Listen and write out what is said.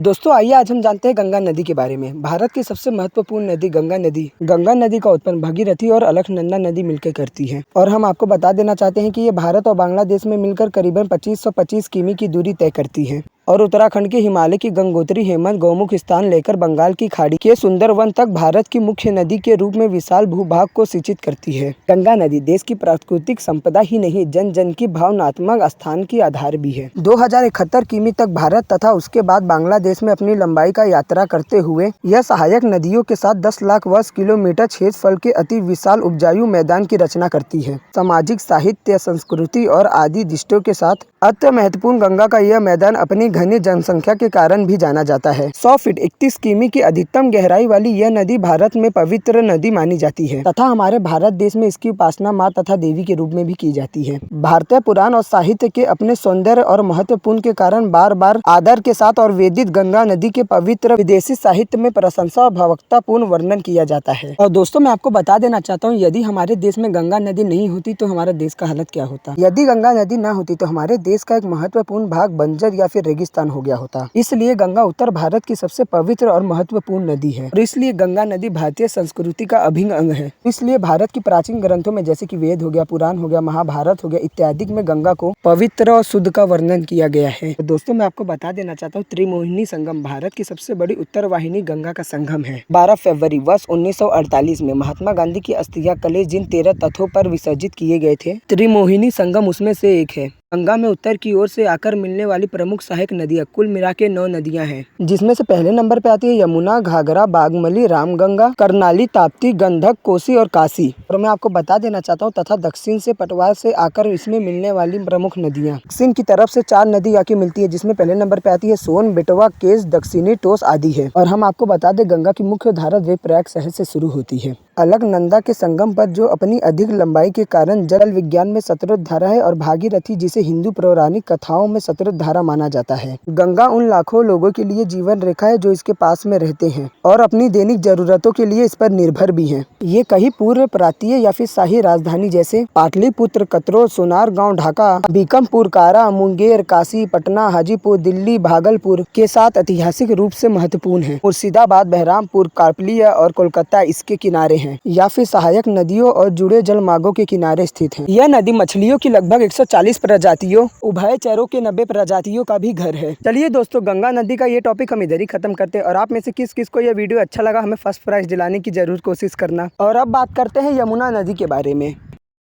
दोस्तों आइए आज हम जानते हैं गंगा नदी के बारे में। भारत की सबसे महत्वपूर्ण नदी गंगा नदी का उत्पन्न भगीरथी और अलकनंदा नदी मिलकर करती है। और हम आपको बता देना चाहते हैं कि ये भारत और बांग्लादेश में मिलकर करीबन 2525 किमी की दूरी तय करती है और उत्तराखंड के हिमालय की गंगोत्री हेमंत गौमुख स्थान लेकर बंगाल की खाड़ी के सुंदरवन तक भारत की मुख्य नदी के रूप में विशाल भूभाग को सिंचित करती है। गंगा नदी देश की प्राकृतिक संपदा ही नहीं, जन जन की भावनात्मक स्थान की आधार भी है। 2071 किमी तक भारत तथा उसके बाद बांग्लादेश में अपनी लंबाई का यात्रा करते हुए यह सहायक नदियों के साथ 10 लाख वर्ग किलोमीटर क्षेत्रफल के अति विशाल उपजाऊ मैदान की रचना करती है। सामाजिक, साहित्य, संस्कृति और आदि दृष्टियों के साथ अत्यंत महत्वपूर्ण गंगा का यह मैदान अपनी घनी जनसंख्या के कारण भी जाना जाता है। 100 फीट 31 किमी की अधिकतम गहराई वाली यह नदी भारत में पवित्र नदी मानी जाती है तथा हमारे भारत देश में इसकी उपासना माँ तथा देवी के रूप में भी की जाती है। भारतीय पुराण और साहित्य के अपने सौंदर्य और महत्वपूर्ण के कारण बार बार आदर के साथ और वेदित गंगा नदी के पवित्र विदेशी साहित्य में प्रशंसा और भावुकतापूर्ण वर्णन किया जाता है। और दोस्तों मैं आपको बता देना चाहता हूँ, यदि हमारे देश में गंगा नदी नहीं होती तो हमारे देश का हालत क्या होता। यदि गंगा नदी न होती तो हमारे देश का एक महत्वपूर्ण भाग बंजर या फिर रेगिस्तान हो गया होता। इसलिए गंगा उत्तर भारत की सबसे पवित्र और महत्वपूर्ण नदी है और इसलिए गंगा नदी भारतीय संस्कृति का अभिन्न अंग है। इसलिए भारत की प्राचीन ग्रंथों में जैसे कि वेद हो गया, पुराण हो गया, महाभारत हो गया इत्यादि में गंगा को पवित्र और शुद्ध का वर्णन किया गया है। तो दोस्तों मैं आपको बता देना चाहता हूँ, त्रिमोहिनी संगम भारत की सबसे बड़ी उत्तर वाहिनी गंगा का संगम है। 12 फरवरी वर्ष 1948 में महात्मा गांधी की अस्थियां कलेश जिन 13 तथों पर विसर्जित किए गए थे, त्रिमोहिनी संगम उसमें से एक है। गंगा में उत्तर की ओर से आकर मिलने वाली प्रमुख सहायक नदियां कुल मिला के 9 नदियां हैं, जिसमें से पहले नंबर पे आती है यमुना, घाघरा, बागमती, रामगंगा, करनाली, ताप्ती, गंडक, कोसी और काशी। और मैं आपको बता देना चाहता हूँ तथा दक्षिण से पटवार से आकर इसमें मिलने वाली प्रमुख नदियाँ दक्षिण की तरफ से 4 नदी आके मिलती है, जिसमें पहले नंबर पे आती है सोन, बेटवा, केस, दक्षिणी, टोस आदि है। और हम आपको बता दें गंगा की मुख्य धारा देवप्रयाग शहर से शुरू होती है। अलकनंदा के संगम पर जो अपनी अधिक लंबाई के कारण जल विज्ञान में शतरुद्ध धारा है और भागीरथी जिसे हिंदू पौराणिक कथाओं में शतरुद्ध धारा माना जाता है। गंगा उन लाखों लोगों के लिए जीवन रेखा है जो इसके पास में रहते हैं और अपनी दैनिक जरूरतों के लिए इस पर निर्भर भी हैं। ये कहीं पूर्व प्रांतीय या फिर शाही राजधानी जैसे पाटलिपुत्र, कतरोल, सोनार गाँव, ढाका, बीकमपुर, कारा, मुंगेर, काशी, पटना, हाजीपुर, दिल्ली, भागलपुर के साथ ऐतिहासिक रूप से महत्वपूर्ण है। मुर्शिदाबाद, बहरामपुर, कापलिया और कोलकाता इसके किनारे हैं या फिर सहायक नदियों और जुड़े जल मार्गों के किनारे स्थित है। यह नदी मछलियों की लगभग 140 प्रजातियों, उभयचरों के 90 प्रजातियों का भी घर है। चलिए दोस्तों, गंगा नदी का ये टॉपिक हम इधर ही खत्म करते हैं और आप में से किस किस को ये वीडियो अच्छा लगा हमें फर्स्ट प्राइज दिलाने की जरूर कोशिश करना। और अब बात करते हैं यमुना नदी के बारे में।